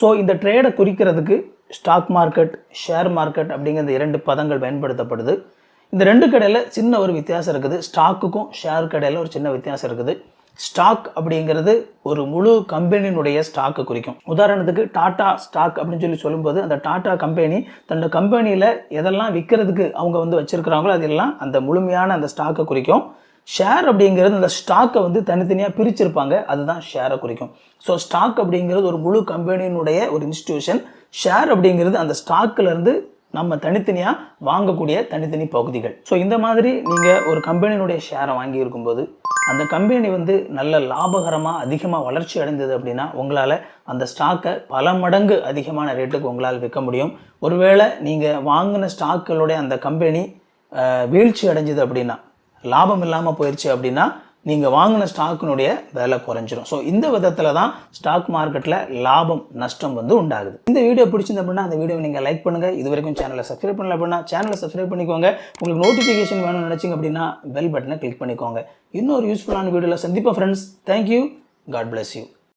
So இந்த ட்ரேடை குறிக்கிறதுக்கு stock market, share market அப்படிங்கிற 2 பதங்கள் பயன்படுத்தப்படுது. இந்த 2 கடையில் சின்ன ஒரு வித்தியாசம் இருக்குது. ஸ்டாக்குக்கும் ஷேர் கடையில் ஒரு சின்ன வித்தியாசம் இருக்குது. ஸ்டாக் அப்படிங்கிறது ஒரு முழு கம்பெனியினுடைய ஸ்டாக்கை குறிக்கும். உதாரணத்துக்கு டாடா ஸ்டாக் அப்படின்னு சொல்லும்போது அந்த டாடா கம்பெனி தன்னோட கம்பெனியில் எதெல்லாம் விற்கிறதுக்கு அவங்க வச்சுருக்கிறாங்களோ அதெல்லாம் அந்த முழுமையான அந்த ஸ்டாக்கை குறிக்கும். ஷேர் அப்படிங்கிறது அந்த ஸ்டாக்கை தனித்தனியாக பிரிச்சிருப்பாங்க, அதுதான் ஷேரை குறிக்கும். ஸோ ஸ்டாக் அப்படிங்கிறது ஒரு முழு கம்பெனியினுடைய ஒரு இன்ஸ்டிடியூஷன். ஷேர் அப்படிங்கிறது அந்த ஸ்டாக்கிலேருந்து நம்ம தனித்தனியாக வாங்கக்கூடிய தனித்தனி பகுதிகள். ஸோ இந்த மாதிரி நீங்கள் ஒரு கம்பெனியினுடைய ஷேரை வாங்கி இருக்கும்போது அந்த கம்பெனி நல்ல லாபகரமாக அதிகமாக வளர்ச்சி அடைந்தது அப்படின்னா உங்களால் அந்த ஸ்டாக்கை பல மடங்கு அதிகமான ரேட்டுக்கு உங்களால் விற்க முடியும். ஒருவேளை நீங்கள் வாங்கின ஸ்டாக்குகளுடைய அந்த கம்பெனி வீழ்ச்சி அடைஞ்சது அப்படின்னா, லாபம் இல்லாமல் போயிடுச்சு அப்படின்னா நீங்கள் வாங்கின ஸ்டாக்கினுடைய விலை குறைஞ்சிரும். ஸோ இந்த விதத்தில் தான் ஸ்டாக் மார்க்கெட்டில் லாபம் நஷ்டம் உண்டாகுது. இந்த வீடியோ பிடிச்சிருந்து அப்படின்னா அந்த வீடியோவை நீங்கள் லைக் பண்ணுங்கள். இது வரைக்கும் சேனலை சப்ஸ்கிரைப் பண்ணல அப்படின்னா சேனலை சப்ஸ்கிரைப் பண்ணிக்கோங்க. உங்களுக்கு நோட்டிஃபிகேஷன் வேணும்னு நினச்சிங்க அப்படின்னா பெல் பட்டனை கிளிக் பண்ணிக்கோங்க. இன்னொரு யூஸ்ஃபுல்லான வீடியோவில் சந்திப்போம் friends. Thank you. God bless you.